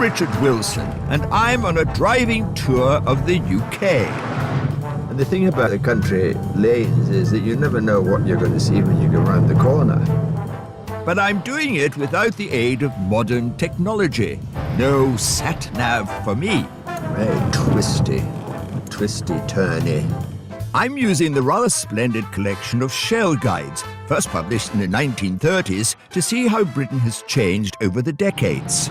Richard Wilson, and I'm on a driving tour of the UK. And the thing about the country lanes is that you never know what you're going to see when you go round the corner. But I'm doing it without the aid of modern technology. No sat-nav for me. Very twisty-turny. I'm using the rather splendid collection of shell guides, first published in the 1930s, to see how Britain has changed over the decades.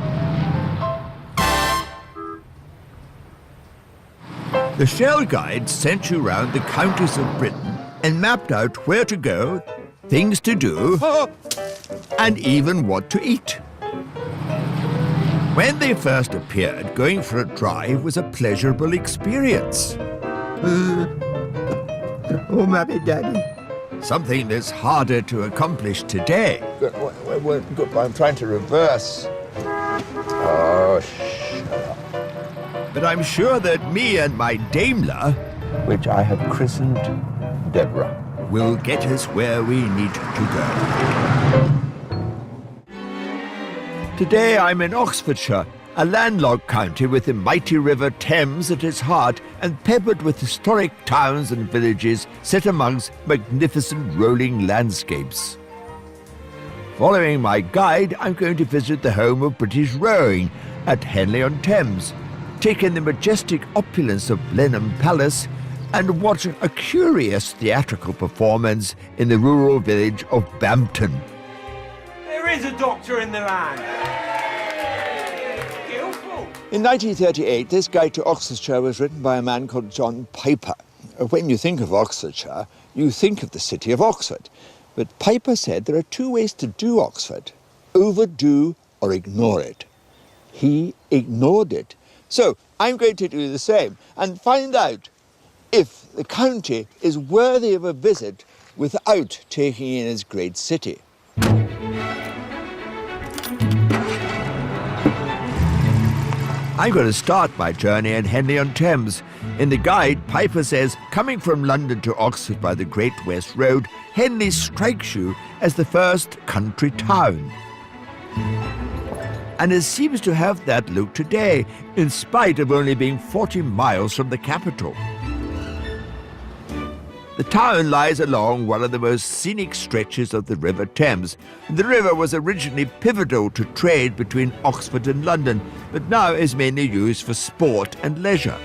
The shell guides sent you round the counties of Britain and mapped out where to go, things to do, and even what to eat. When they first appeared, going for a drive was a pleasurable experience. Oh, Mammy, Daddy. Something that's harder to accomplish today. I'm trying to reverse. Oh, shut up. But I'm sure that me and my Daimler, Which I have christened Deborah. will get us where we need to go. Today I'm in Oxfordshire, a landlocked county with the mighty River Thames at its heart and peppered with historic towns and villages set amongst magnificent rolling landscapes. Following my guide, I'm going to visit the home of British rowing at Henley-on-Thames, take in the majestic opulence of Blenheim Palace, and watch a curious theatrical performance in the rural village of Bampton. There is a doctor in the land. Skillful. In 1938, this guide to Oxfordshire was written by a man called John Piper. When you think of Oxfordshire, you think of the city of Oxford. But Piper said there are two ways to do Oxford: overdo or ignore it. He ignored it. So I'm going to do the same and find out if the county is worthy of a visit without taking in its great city. I'm going to start my journey at Henley-on-Thames. In the guide, Piper says, coming from London to Oxford by the Great West Road, Henley strikes you as the first country town. And it seems to have that look today, in spite of only being 40 miles from the capital. The town lies along one of the most scenic stretches of the River Thames. The river was originally pivotal to trade between Oxford and London, but now is mainly used for sport and leisure.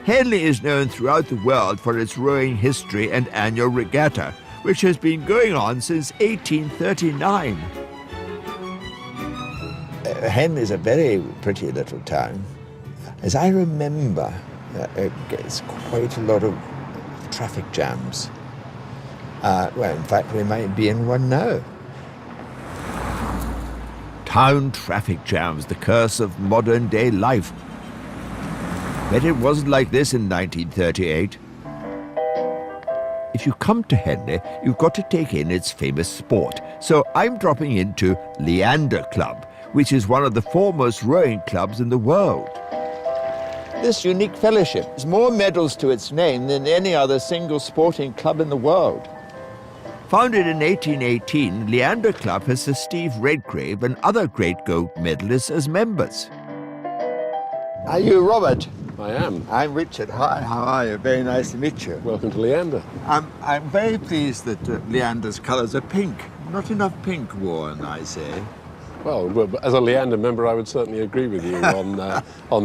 Henley is known throughout the world for its rowing history and annual regatta, which has been going on since 1839. Henley is a very pretty little town. As I remember, it gets quite a lot of traffic jams. Well, in fact, we might be in one now. Town traffic jams, the curse of modern-day life. But it wasn't like this in 1938. If you come to Henley, you've got to take in its famous sport. So I'm dropping into Leander Club, which is one of the foremost rowing clubs in the world. This unique fellowship has more medals to its name than any other single sporting club in the world. Founded in 1818, Leander Club has Sir Steve Redgrave and other great gold medalists as members. Are you Robert? I am. I'm Richard. Hi, how are you? Very nice to meet you. Welcome to Leander. I'm very pleased that Leander's colours are pink. Not enough pink worn, I say. Well, as a Leander member, I would certainly agree with you on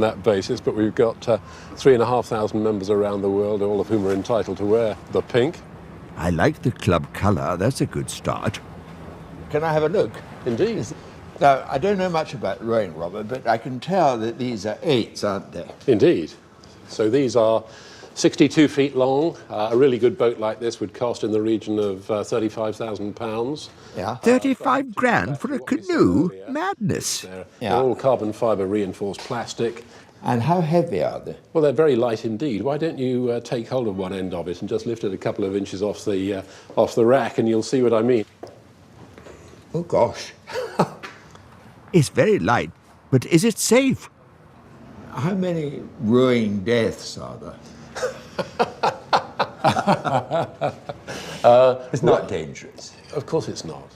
that basis, but we've got 3,500 members around the world, all of whom are entitled to wear the pink. I like the club colour. That's a good start. Can I have a look? Indeed. Now, I don't know much about rowing, Robert, but I can tell that these are 8s, aren't they? Indeed. So these are 62 feet long. A really good boat like this would cost in the region of £35,000. Yeah. 35 grand for a canoe? Madness. They're all carbon fibre reinforced plastic. And how heavy are they? Well, they're very light indeed. Why don't you take hold of one end of it and just lift it a couple of inches off the rack, and you'll see what I mean. Oh, gosh. It's very light, but is it safe? How many rowing deaths are there? It's not dangerous. Of course it's not.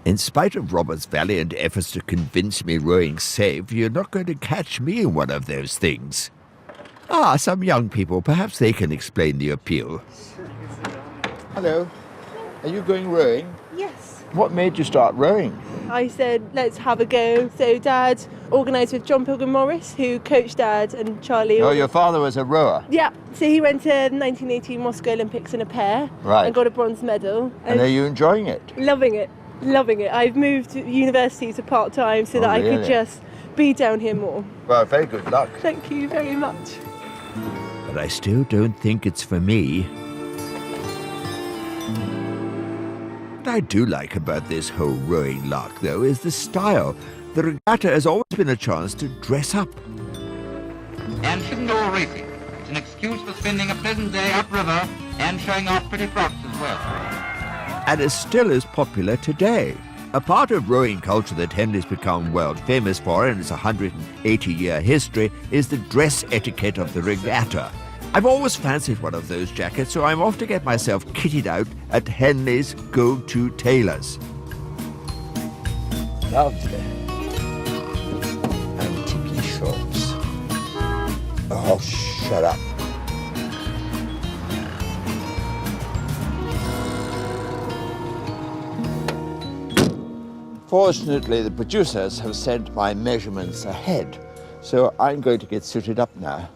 In spite of Robert's valiant efforts to convince me rowing's safe, you're not going to catch me in one of those things. Ah, some young people, perhaps they can explain the appeal. Hello. Are you going rowing? Yes. What made you start rowing? I said, let's have a go. So Dad organised with John Pilgrim Morris, who coached Dad and Charlie. Oh, your father was a rower? Yeah. So he went to the 1918 Moscow Olympics in a pair. Right. And got a bronze medal. And are you enjoying it? Loving it. Loving it. I've moved to university to part-time so that I could just be down here more. Well, very good luck. Thank you very much. But I still don't think it's for me. What I do like about this whole rowing lark, though, is the style. The regatta has always been a chance to dress up. And shouldn't all racing. It's an excuse for spending a pleasant day upriver and showing off pretty frocks as well. And is still as popular today. A part of rowing culture that Henley's become world famous for in its 180-year history is the dress etiquette of the regatta. I've always fancied one of those jackets, so I'm off to get myself kitted out at Henley's go-to tailors. Lovely. Antique shorts. Oh, shut up. Fortunately, the producers have sent my measurements ahead, so I'm going to get suited up now.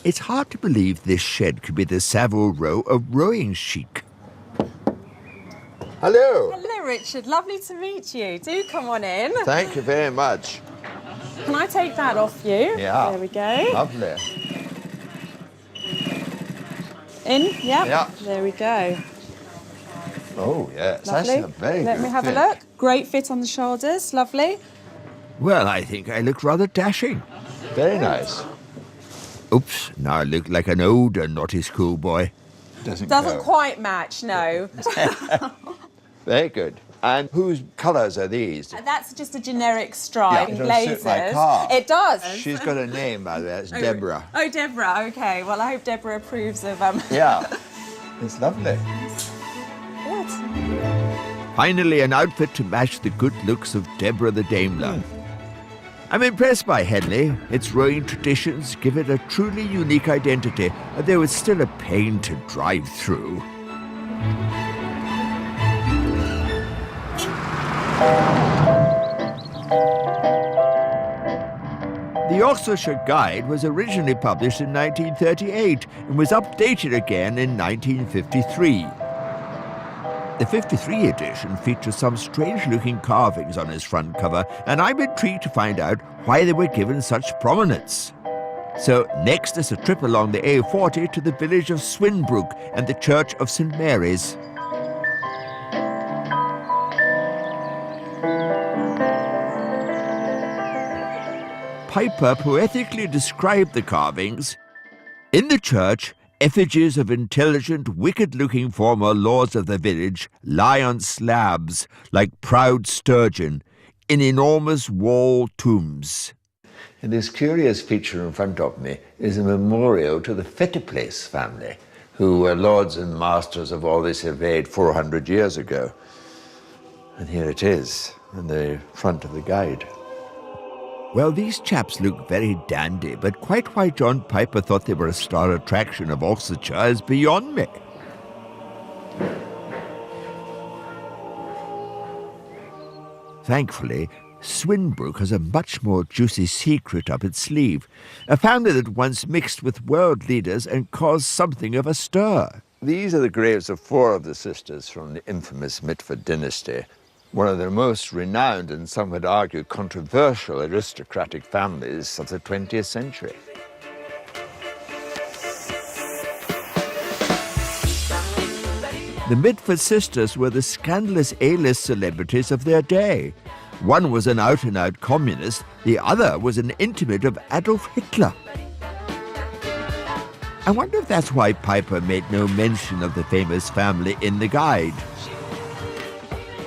It's hard to believe this shed could be the Savile Row of rowing chic. Hello. Hello, Richard. Lovely to meet you. Do come on in. Thank you very much. Can I take that off you? Yeah. There we go. Lovely. In? Yep. Yeah. There we go. Oh, yes. Lovely. That's a very Let good me have fit. a look. Great fit on the shoulders. Lovely. Well, I think I look rather dashing. Very nice. Oops, now I look like an older naughty schoolboy. Doesn't Doesn't go. quite match, no. Very good. And whose colours are these? That's just a generic stripe Yeah, in it does glazes. suit my car. It does. She's got a name, by the way. It's Deborah. Oh, Deborah. Okay. Well, I hope Deborah approves of. Yeah. It's lovely. Good. Finally, an outfit to match the good looks of Deborah the Daimler. I'm impressed by Henley. Its rowing traditions give it a truly unique identity, though it's still a pain to drive through. The Oxfordshire Guide was originally published in 1938 and was updated again in 1953. The 53 edition features some strange-looking carvings on its front cover, and I'm intrigued to find out why they were given such prominence. So next is a trip along the A40 to the village of Swinbrook and the Church of St. Mary's. Piper poetically described the carvings. In the church, effigies of intelligent, wicked-looking former lords of the village lie on slabs like proud sturgeon in enormous wall tombs. And this curious feature in front of me is a memorial to the Fettiplace family, who were lords and masters of all this evade 400 years ago. And here it is, in the front of the guide. Well, these chaps look very dandy, but quite why John Piper thought they were a star attraction of Oxfordshire is beyond me. Thankfully, Swinbrook has a much more juicy secret up its sleeve, a family that once mixed with world leaders and caused something of a stir. These are the graves of 4 of the sisters from the infamous Mitford dynasty, one of the most renowned and some would argue controversial aristocratic families of the 20th century. The Mitford sisters were the scandalous A-list celebrities of their day. One was an out-and-out communist, the other was an intimate of Adolf Hitler. I wonder if that's why Piper made no mention of the famous family in the guide.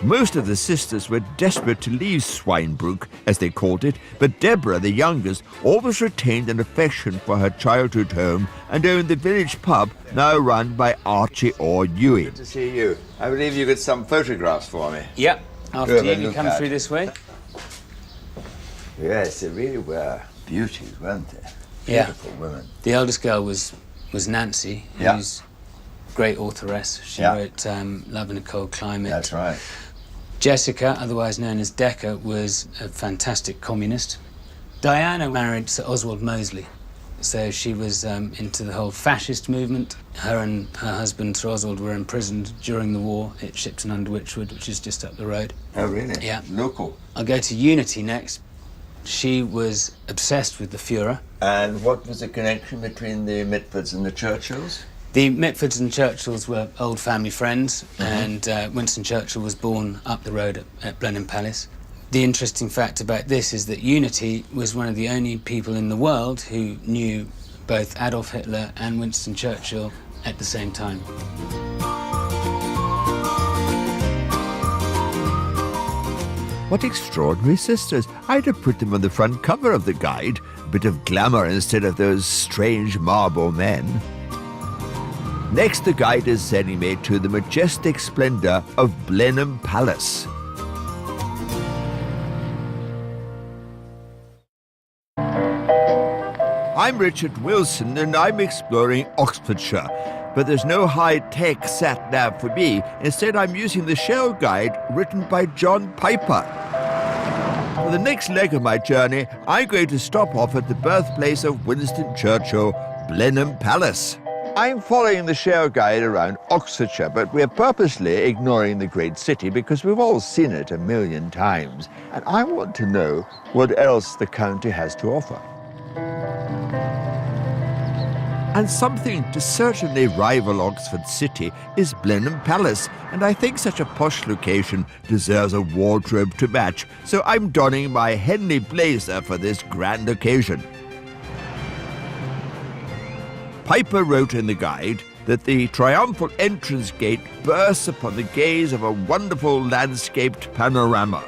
Most of the sisters were desperate to leave Swinebrook, as they called it, but Deborah, the youngest, always retained an affection for her childhood home and owned the village pub, now run by Archie Orr Ewing. Good to see you. I believe you got some photographs for me. Yep. After you, you come through this way. Yes, they really were beauties, weren't they? Beautiful women. The eldest girl was Nancy, who's a great authoress. She wrote Love in a Cold Climate. That's right. Jessica, otherwise known as Decca, was a fantastic communist. Diana married Sir Oswald Mosley, so she was into the whole fascist movement. Her and her husband, Sir Oswald, were imprisoned during the war at Shipton under Wychwood, which is just up the road. Oh, really? Yeah. Local. I'll go to Unity next. She was obsessed with the Führer. And what was the connection between the Mitfords and the Churchills? The Mitfords and Churchills were old family friends, and Winston Churchill was born up the road at Blenheim Palace. The interesting fact about this is that Unity was one of the only people in the world who knew both Adolf Hitler and Winston Churchill at the same time. What extraordinary sisters. I'd have put them on the front cover of the guide. A bit of glamour instead of those strange marble men. Next, the guide is sending me to the majestic splendour of Blenheim Palace. I'm Richard Wilson and I'm exploring Oxfordshire, but there's no high-tech sat-nav for me. Instead, I'm using the Shell Guide written by John Piper. For the next leg of my journey, I'm going to stop off at the birthplace of Winston Churchill, Blenheim Palace. I'm following the Shell Guide around Oxfordshire, but we're purposely ignoring the great city because we've all seen it a million times, and I want to know what else the county has to offer. And something to certainly rival Oxford City is Blenheim Palace, and I think such a posh location deserves a wardrobe to match, so I'm donning my Henley blazer for this grand occasion. Piper wrote in the guide that the triumphal entrance gate bursts upon the gaze of a wonderful landscaped panorama.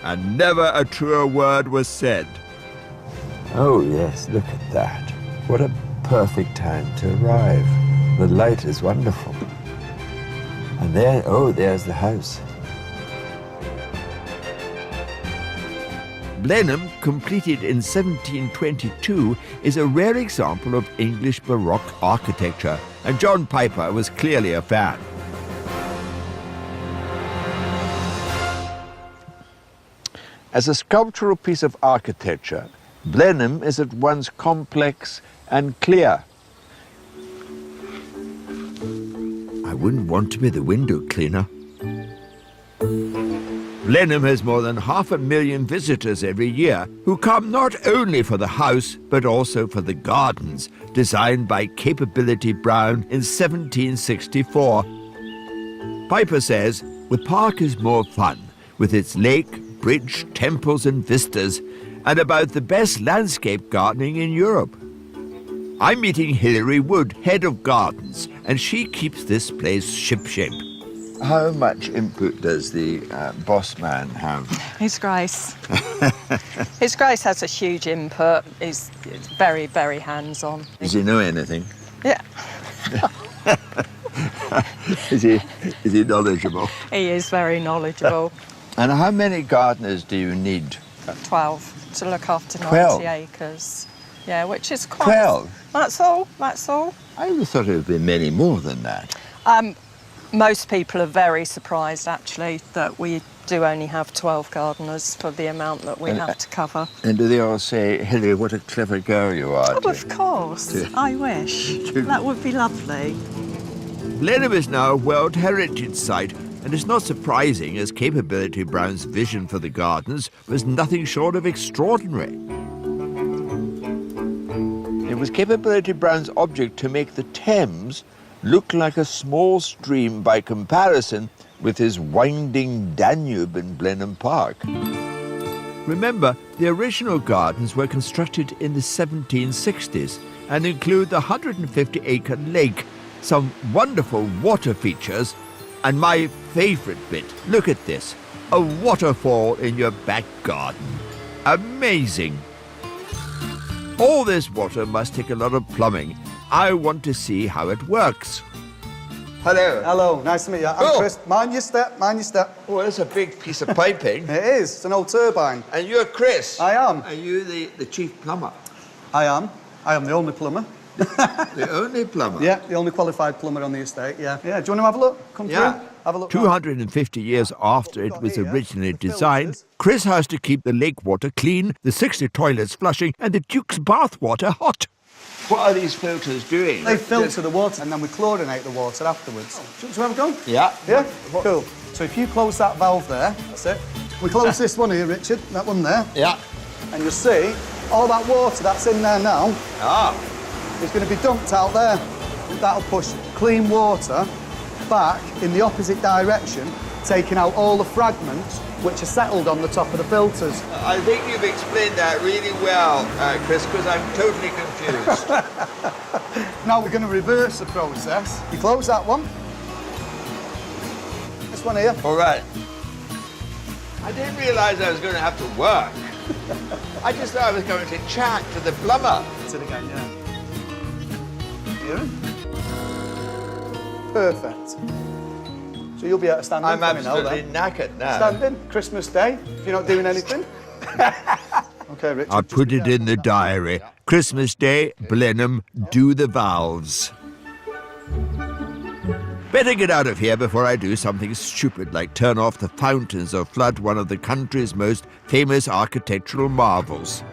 And never a truer word was said. Oh, yes, look at that. What a perfect time to arrive. The light is wonderful. And there, oh, there's the house. Blenheim, completed in 1722, is a rare example of English Baroque architecture, and John Piper was clearly a fan. As a sculptural piece of architecture, Blenheim is at once complex and clear. I wouldn't want to be the window cleaner. Blenheim has more than 500,000 visitors every year who come not only for the house but also for the gardens, designed by Capability Brown in 1764. Piper says the park is more fun, with its lake, bridge, temples and vistas, and about the best landscape gardening in Europe. I'm meeting Hilary Wood, head of gardens, and she keeps this place shipshape. How much input does the boss man have? His Grace. His Grace has a huge input. He's very, very hands-on. Does he know anything? Yeah. Is he knowledgeable? He is very knowledgeable. And how many gardeners do you need? 12 to look after 12? 90 acres. Yeah, which is quite... 12? That's all, that's all. I would have thought it would be many more than that. Most people are very surprised, actually, that we do only have 12 gardeners for the amount that we have to cover. And do they all say, Hilary, what a clever girl you are? Oh, of course. I wish. That would be lovely. Blenheim is now a World Heritage Site, and it's not surprising as Capability Brown's vision for the gardens was nothing short of extraordinary. It was Capability Brown's object to make the Thames look like a small stream by comparison with his winding Danube in Blenheim Park. Remember, the original gardens were constructed in the 1760s and include the 150-acre lake, some wonderful water features, and my favourite bit, look at this, a waterfall in your back garden. Amazing! All this water must take a lot of plumbing. I want to see how it works. Hello. Hello, nice to meet you. I'm Chris. Mind your step, mind your step. Oh, that's a big piece of piping. It is. It's an old turbine. And you're Chris? I am. Are you the chief plumber? I am. I am the only plumber. The only plumber? Yeah, the only qualified plumber on the estate, yeah. Yeah, do you want to have a look? Come through. Have a look. 250 years after it was originally designed, Chris has to keep the lake water clean, the 60 toilets flushing, and the Duke's bathwater hot. What are these filters doing? They filter the water and then we chlorinate the water afterwards. Do you want to have a go? Yeah. Yeah? Cool. So if you close that valve there, that's it. We close this one here, Richard, that one there. Yeah. And you'll see all that water that's in there now is going to be dumped out there. That'll push clean water back in the opposite direction, taking out all the fragments which are settled on the top of the filters. I think you've explained that really well, Chris, because I'm totally confused. Now we're going to reverse the process. You close that one. This one here. All right. I didn't realise I was going to have to work. I just thought I was going to chat to the plumber. That's it again, yeah. Here. Perfect. So you'll be able to stand in I'm for me now, absolutely then. knackered now. Stand in. Christmas Day, if you're not doing anything. OK, Richard. I put it in the diary. Christmas Day, Blenheim, do the valves. Better get out of here before I do something stupid like turn off the fountains or flood one of the country's most famous architectural marvels.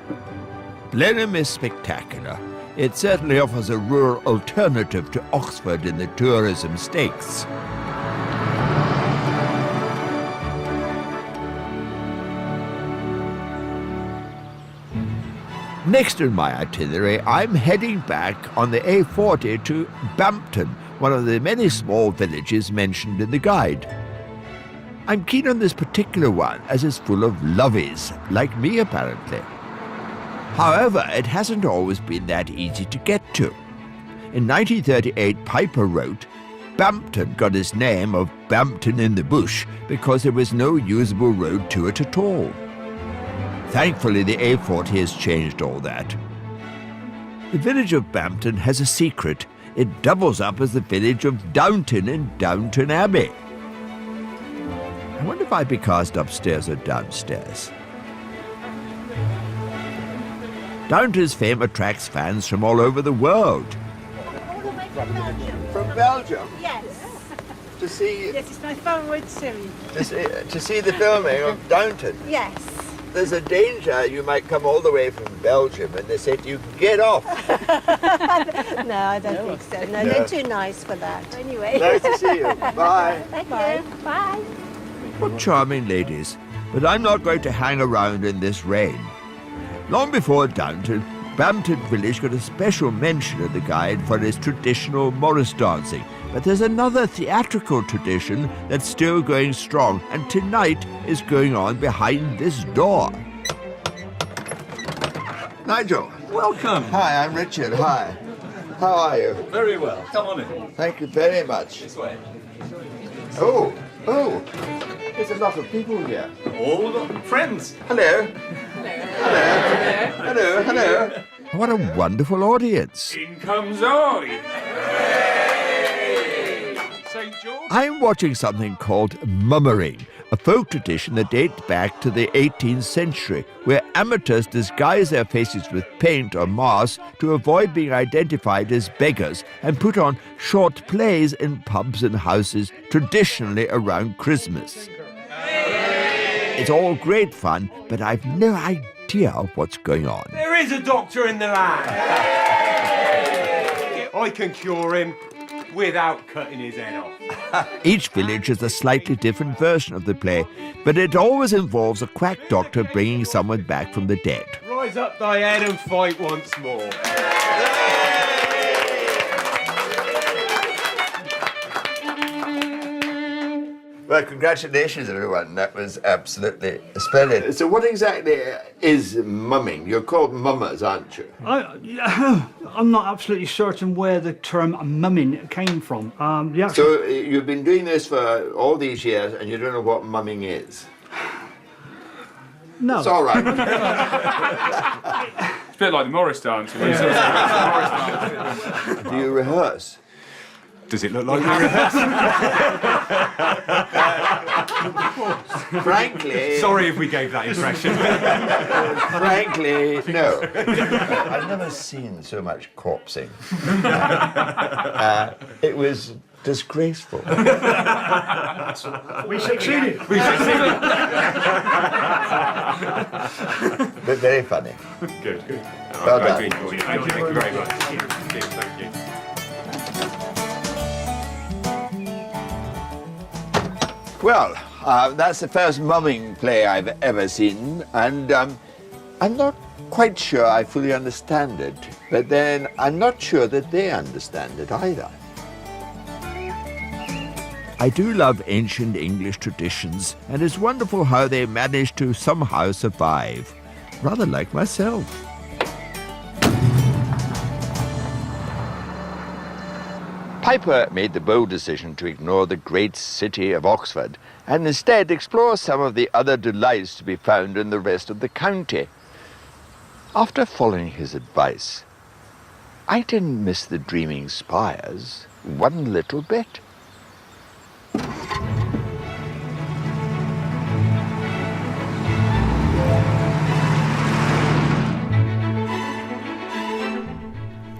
Blenheim is spectacular. It certainly offers a rural alternative to Oxford in the tourism stakes. Next in my itinerary, I'm heading back on the A40 to Bampton, one of the many small villages mentioned in the guide. I'm keen on this particular one as it's full of lovies, like me apparently. However, it hasn't always been that easy to get to. In 1938, Piper wrote, Bampton got its name of Bampton in the Bush because there was no usable road to it at all. Thankfully, the A40 has changed all that. The village of Bampton has a secret. It doubles up as the village of Downton in Downton Abbey. I wonder if I'd be cast upstairs or downstairs. Downton's fame attracts fans from all over the world. From Belgium? Yes. To see... Yes, it's my favourite series. To see the filming of Downton? Yes. There's a danger you might come all the way from Belgium and they said you can get off. No, I don't think so. No, they're too nice for that. Anyway. Nice to see you. Bye. Thank you. Bye. What charming ladies. But I'm not going to hang around in this rain. Long before Downton, Bampton Village got a special mention in the guide for its traditional Morris dancing. But there's another theatrical tradition that's still going strong, and tonight is going on behind this door. Nigel. Welcome. Hi, I'm Richard. Hi. How are you? Very well. Come on in. Thank you very much. This way. Oh. There's a lot of people here. All friends. Hello. Hello. What a wonderful audience. In comes I. St. George. I'm watching something called mummering, a folk tradition that dates back to the 18th century, where amateurs disguise their faces with paint or masks to avoid being identified as beggars and put on short plays in pubs and houses, traditionally around Christmas. It's all great fun, but I've no idea what's going on. There is a doctor in the land. I can cure him without cutting his head off. Each village is a slightly different version of the play, but it always involves a quack doctor bringing someone back from the dead. Rise up thy head and fight once more. Well, congratulations, everyone. That was absolutely splendid. So what exactly is mumming? You're called mummers, aren't you? I'm not absolutely certain where the term mumming came from. So you've been doing this for all these years and you don't know what mumming is? No. It's all right. It's a bit like the Morris dance. Do you rehearse? Does it look like we're rehearsing? Frankly... Sorry if we gave that impression. Frankly, no. I've never seen so much corpsing. It was disgraceful. We succeeded. But very funny. Good. Well done. Thank you very much. Thank you. Well, that's the first mumming play I've ever seen, and I'm not quite sure I fully understand it, but then I'm not sure that they understand it either. I do love ancient English traditions, and it's wonderful how they manage to somehow survive. Rather like myself. Piper made the bold decision to ignore the great city of Oxford and instead explore some of the other delights to be found in the rest of the county. After following his advice, I didn't miss the dreaming spires one little bit.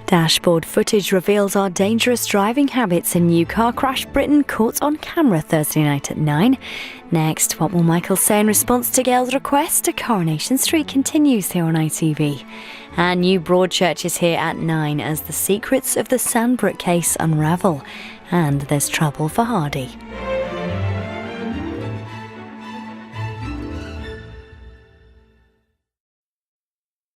Dashboard footage reveals our dangerous driving habits in new car crash Britain caught on camera Thursday night at 9. Next, what will Michael say in response to Gail's request? A Coronation Street continues here on ITV. And new Broadchurch is here at 9 as the secrets of the Sandbrook case unravel. And there's trouble for Hardy.